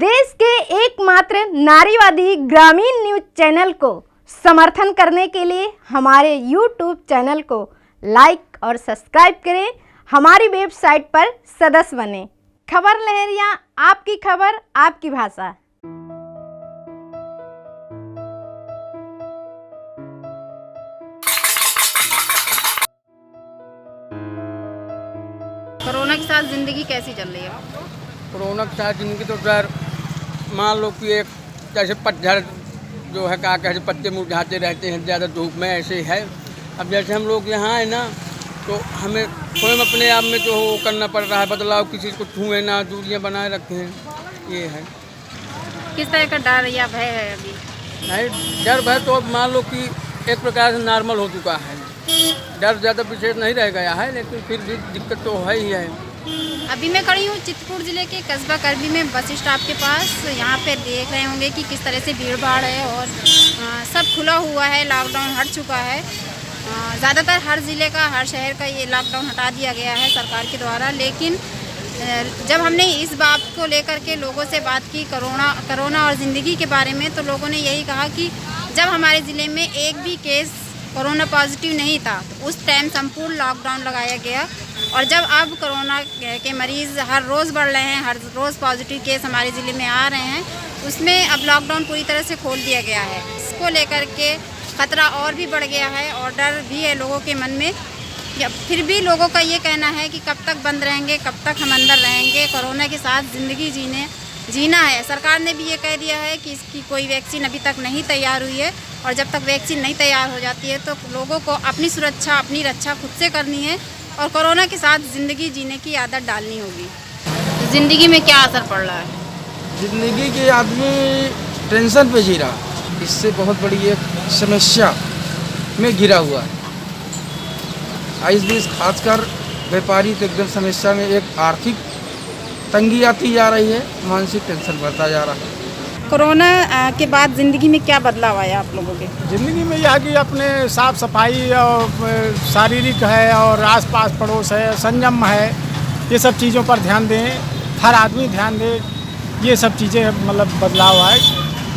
देश के एकमात्र नारीवादी ग्रामीण न्यूज चैनल को समर्थन करने के लिए हमारे YouTube चैनल को लाइक और सब्सक्राइब करें। हमारी वेबसाइट पर सदस्य बने। खबर लहरिया, आपकी खबर आपकी भाषा। कोरोना के साथ ज़िंदगी कैसी चल रही है? कोरोना के साथ जिनकी तो डर मान लो कि एक जैसे पतझड़ जो है क्या कहते पत्ते मुरझाते रहते हैं ज़्यादा धूप में, ऐसे है। अब जैसे हम लोग यहाँ है ना, तो हमें स्वयं अपने आप में जो वो करना पड़ रहा है बदलाव, किसी को छुए ना, दूरियाँ बनाए रखें, ये है। किस तरह का डर या भय है अभी? नहीं, डर भय तो अब मान लो कि एक प्रकार से नॉर्मल हो चुका है। डर ज़्यादा विशेष नहीं रह गया है, लेकिन फिर भी दिक्कत तो है ही है। अभी मैं खड़ी हूँ चित्रकूट ज़िले के कस्बा करबी में बस स्टॉप के पास। यहाँ पे देख रहे होंगे कि किस तरह से भीड़ भाड़ है और सब खुला हुआ है, लॉकडाउन हट चुका है। ज़्यादातर हर ज़िले का, हर शहर का ये लॉकडाउन हटा दिया गया है सरकार के द्वारा। लेकिन जब हमने इस बात को लेकर के लोगों से बात की कोरोना और ज़िंदगी के बारे में, तो लोगों ने यही कहा कि जब हमारे ज़िले में एक भी केस कोरोना पॉजिटिव नहीं था तो उस टाइम संपूर्ण लॉकडाउन लगाया गया। और जब अब कोरोना के मरीज़ हर रोज़ बढ़ रहे हैं, हर रोज़ पॉजिटिव केस हमारे ज़िले में आ रहे हैं, उसमें अब लॉकडाउन पूरी तरह से खोल दिया गया है। इसको लेकर के ख़तरा और भी बढ़ गया है और डर भी है लोगों के मन में। या फिर भी लोगों का ये कहना है कि कब तक बंद रहेंगे, कब तक हम अंदर रहेंगे। कोरोना के साथ ज़िंदगी जीना है। सरकार ने भी ये कह दिया है कि इसकी कोई वैक्सीन अभी तक नहीं तैयार हुई है और जब तक वैक्सीन नहीं तैयार हो जाती है तो लोगों को अपनी सुरक्षा, अपनी रक्षा खुद से करनी है और कोरोना के साथ ज़िंदगी जीने की आदत डालनी होगी। ज़िंदगी में क्या असर पड़ रहा है? ज़िंदगी के आदमी टेंशन पे जी रहा, इससे बहुत बड़ी एक समस्या में घिरा हुआ है। इस बीच खासकर व्यापारी तो एकदम समस्या में, एक आर्थिक तंगी आती जा रही है, मानसिक टेंशन बढ़ता जा रहा है। कोरोना के बाद ज़िंदगी में क्या बदलाव आया आप लोगों के? ज़िंदगी में यह कि अपने साफ सफाई और शारीरिक है और आसपास पड़ोस है, संयम है, ये सब चीज़ों पर ध्यान दें, हर आदमी ध्यान दे। ये सब चीज़ें मतलब बदलाव आए।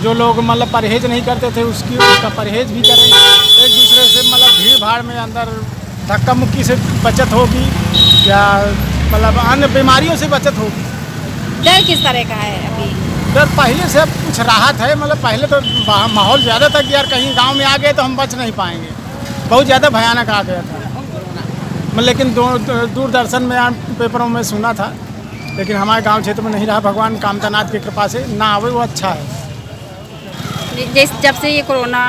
जो लोग मतलब परहेज़ नहीं करते थे उसका परहेज़ भी करें। एक दूसरे से मतलब भीड़ भाड़ में अंदर धक्का मुक्की से बचत होगी या मतलब अन्य बीमारियों से बचत होगी। डर किस तरह का है अभी? डर पहले से अब कुछ राहत है। मतलब पहले तो माहौल ज़्यादा था कि यार कहीं गांव में आ गए तो हम बच नहीं पाएंगे, बहुत ज़्यादा भयानक आ गया था। लेकिन दूरदर्शन में, पेपरों में सुना था, लेकिन हमारे गांव क्षेत्र में नहीं रहा। भगवान कामतानाथ की कृपा से ना आवे, वो अच्छा है। जब से ये कोरोना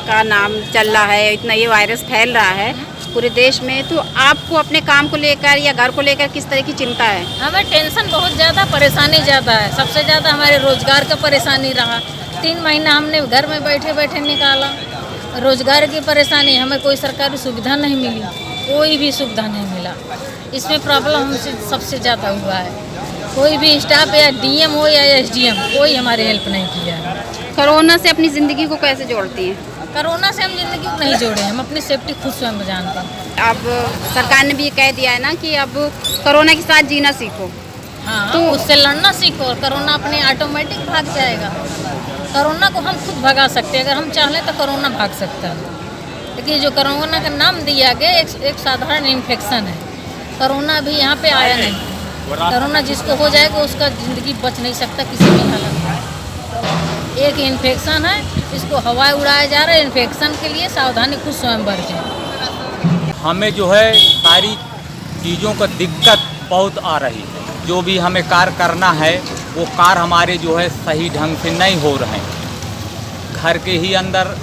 का नाम चल रहा है, इतना ये वायरस फैल रहा है पूरे देश में, तो आपको अपने काम को लेकर या घर को लेकर किस तरह की चिंता है? हमें टेंशन बहुत ज़्यादा, परेशानी ज़्यादा है। सबसे ज़्यादा हमारे रोज़गार का परेशानी रहा। 3 महीना हमने घर में बैठे बैठे निकाला। रोज़गार की परेशानी, हमें कोई सरकारी सुविधा नहीं मिली, कोई भी सुविधा नहीं मिला। इसमें प्रॉब्लम हमसे सबसे ज़्यादा हुआ है। कोई भी स्टाफ या DM हो या SDM, कोई हमारी हेल्प नहीं किया है। कोरोना से अपनी ज़िंदगी को कैसे जोड़ती हैं? कोरोना से हम ज़िंदगी को नहीं जोड़े, हम अपनी सेफ्टी खुद स्वयं जानते हैं। अब सरकार ने भी ये कह दिया है ना कि अब कोरोना के साथ जीना सीखो। हाँ, तो उससे लड़ना सीखो और कोरोना अपने ऑटोमेटिक भाग जाएगा। कोरोना को हम खुद भगा सकते हैं, अगर हम चाह लें तो कोरोना भाग सकता है। लेकिन जो कोरोना का नाम दिया गया एक साधारण इन्फेक्शन है। कोरोना अभी यहाँ पे आया नहीं। कोरोना जिसको हो जाएगा उसका ज़िंदगी बच नहीं सकता किसी भी हालत में। एक इन्फेक्शन है, इसको हवा उड़ाया जा रहा है। इन्फेक्शन के लिए सावधानी खुद स्वयं बरतें। हमें जो है सारी चीज़ों का दिक्कत बहुत आ रही है। जो भी हमें कार्य करना है वो कार्य हमारे जो है सही ढंग से नहीं हो रहे हैं। घर के ही अंदर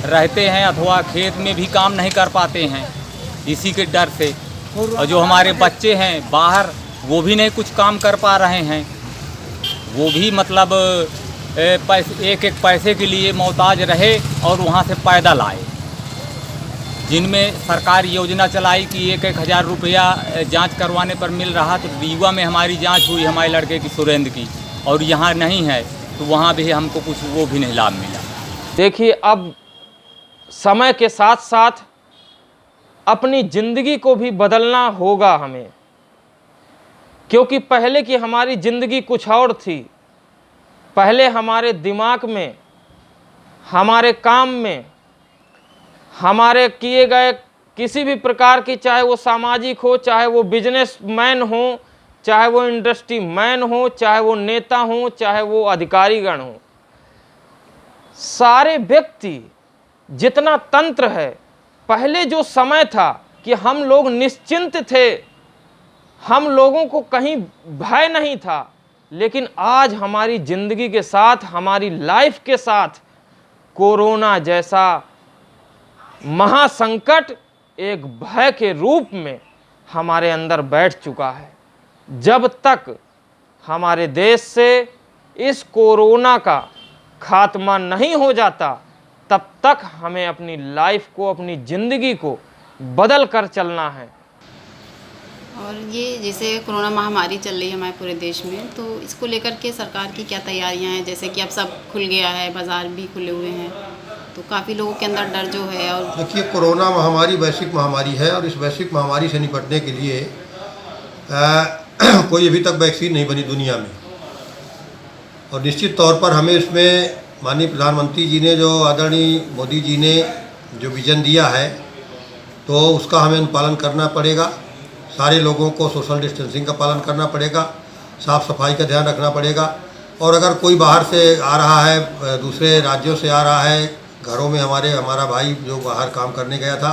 रहते हैं अथवा खेत में भी काम नहीं कर पाते हैं इसी के डर से। और जो हमारे बच्चे हैं बाहर, वो भी नहीं कुछ काम कर पा रहे हैं। वो भी मतलब एक पैसे के लिए मोहताज रहे और वहाँ से पैदल आए। जिनमें सरकार योजना चलाई कि 1-1 हज़ार रुपया जांच करवाने पर मिल रहा, तो रीवा में हमारी जांच हुई हमारे लड़के की, सुरेंद्र की, और यहाँ नहीं है तो वहाँ भी हमको कुछ वो भी नहीं लाभ मिला। देखिए, अब समय के साथ साथ अपनी ज़िंदगी को भी बदलना होगा हमें, क्योंकि पहले की हमारी ज़िंदगी कुछ और थी पहले हमारे दिमाग में, हमारे काम में, हमारे किए गए किसी भी प्रकार की, चाहे वो सामाजिक हो, चाहे वो बिजनेसमैन हो, चाहे वो इंडस्ट्री मैन हो, चाहे वो नेता हो, चाहे वो अधिकारीगण हो, सारे व्यक्ति जितना तंत्र है, पहले जो समय था कि हम लोग निश्चिंत थे, हम लोगों को कहीं भय नहीं था, लेकिन आज हमारी ज़िंदगी के साथ, हमारी लाइफ के साथ कोरोना जैसा महासंकट एक भय के रूप में हमारे अंदर बैठ चुका है। जब तक हमारे देश से इस कोरोना का खात्मा नहीं हो जाता, तब तक हमें अपनी लाइफ को, अपनी ज़िंदगी को बदल कर चलना है। और ये जैसे कोरोना महामारी चल रही है हमारे पूरे देश में, तो इसको लेकर के सरकार की क्या तैयारियां हैं? जैसे कि अब सब खुल गया है, बाज़ार भी खुले हुए हैं, तो काफ़ी लोगों के अंदर डर जो है। और देखिए, कोरोना महामारी वैश्विक महामारी है और इस वैश्विक महामारी से निपटने के लिए कोई अभी तक वैक्सीन नहीं बनी दुनिया में। और निश्चित तौर पर हमें इसमें माननीय प्रधानमंत्री जी ने, जो आदरणीय मोदी जी ने जो विजन दिया है, तो उसका हमें अनुपालन करना पड़ेगा। सारे लोगों को सोशल डिस्टेंसिंग का पालन करना पड़ेगा, साफ़ सफाई का ध्यान रखना पड़ेगा। और अगर कोई बाहर से आ रहा है, दूसरे राज्यों से आ रहा है, घरों में हमारा भाई जो बाहर काम करने गया था,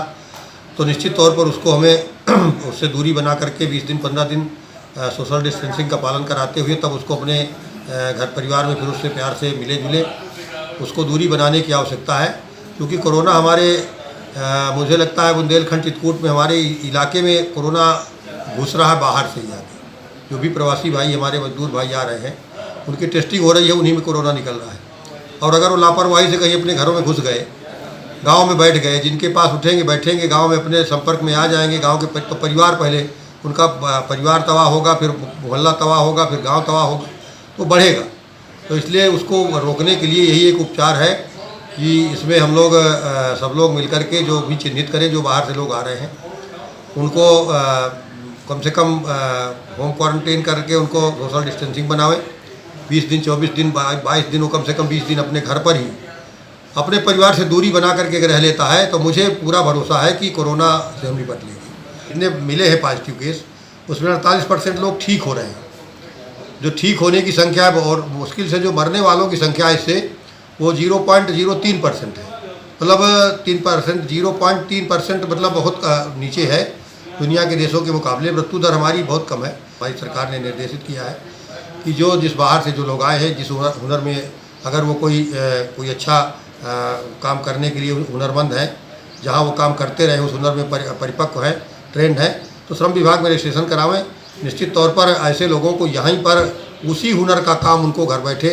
तो निश्चित तौर पर उसको हमें उससे दूरी बना करके 20 दिन 15 दिन सोशल डिस्टेंसिंग का पालन कराते हुए तब उसको अपने घर परिवार में फिर उससे प्यार से मिले जुले उसको दूरी बनाने की आवश्यकता है। क्योंकि कोरोना हमारे मुझे लगता है बुंदेलखंड चित्रकूट में हमारे इलाके में कोरोना घुस रहा है बाहर से ही आके। जो भी प्रवासी भाई हमारे मजदूर भाई आ रहे हैं, उनकी टेस्टिंग हो रही है, उन्हीं में कोरोना निकल रहा है। और अगर वो लापरवाही से कहीं अपने घरों में घुस गए, गांव में बैठ गए, जिनके पास उठेंगे बैठेंगे गांव में अपने संपर्क में आ जाएंगे, गांव के तो परिवार पहले उनका परिवार तबाह होगा, फिर मोहल्ला तबाह होगा, फिर गांव तबाह होगा, तो बढ़ेगा। तो इसलिए उसको रोकने के लिए यही एक उपचार है कि इसमें हम लोग सब लोग मिलकर के जो भी चिन्हित करें, जो बाहर से लोग आ रहे हैं, उनको कम से कम होम क्वारंटाइन करके उनको सोशल डिस्टेंसिंग बनावें। 20 दिन 24 दिन 22 दिन, कम से कम 20 दिन अपने घर पर ही अपने परिवार से दूरी बना करके रह लेता है, तो मुझे पूरा भरोसा है कि कोरोना से हम निपट लेंगे। इतने मिले हैं पॉजिटिव केस, उसमें 48% लोग ठीक हो रहे हैं। जो ठीक होने की संख्या है और मुश्किल से जो मरने वालों की संख्या है इससे वो 0.03% है। मतलब 3%, 0.3% मतलब बहुत नीचे है दुनिया के देशों के मुकाबले। मृत्यु दर हमारी बहुत कम है। हमारी सरकार ने निर्देशित किया है कि जो जिस बाहर से जो लोग आए हैं, जिस हुनर में अगर वो कोई अच्छा काम करने के लिए हुनरमंद है, जहाँ वो काम करते रहे, उस हुनर में परिपक्व है, ट्रेंड है, तो श्रम विभाग में रजिस्ट्रेशन करावें। निश्चित तौर पर ऐसे लोगों को यहीं पर उसी हुनर का काम उनको घर बैठे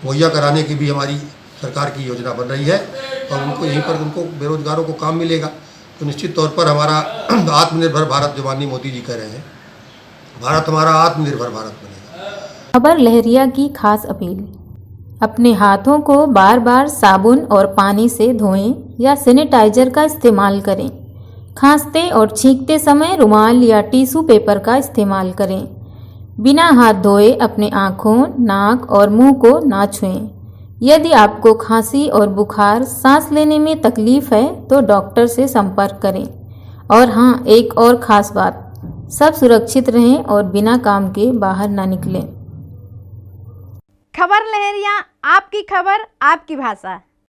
मुहैया कराने की भी हमारी सरकार की योजना बन रही है और उनको यहीं पर उनको बेरोजगारों को काम मिलेगा। तो निश्चित तौर पर हमारा आत्मनिर्भर भारत जो माननीय मोदी जी कह रहे हैं, भारत हमारा आत्मनिर्भर भारत बनेगा। खबर लहरिया की खास अपील, अपने हाथों को बार बार साबुन और पानी से धोएं या सैनिटाइजर का इस्तेमाल करें। खांसते और छींकते समय रुमाल या टिश्यू पेपर का इस्तेमाल करें। बिना हाथ धोए अपने आँखों, नाक और मुंह को ना छुएं। यदि आपको खांसी और बुखार, सांस लेने में तकलीफ है तो डॉक्टर से संपर्क करें। और हाँ, एक और ख़ास बात, सब सुरक्षित रहें और बिना काम के बाहर ना निकलें। खबर लहरिया, आपकी खबर आपकी भाषा।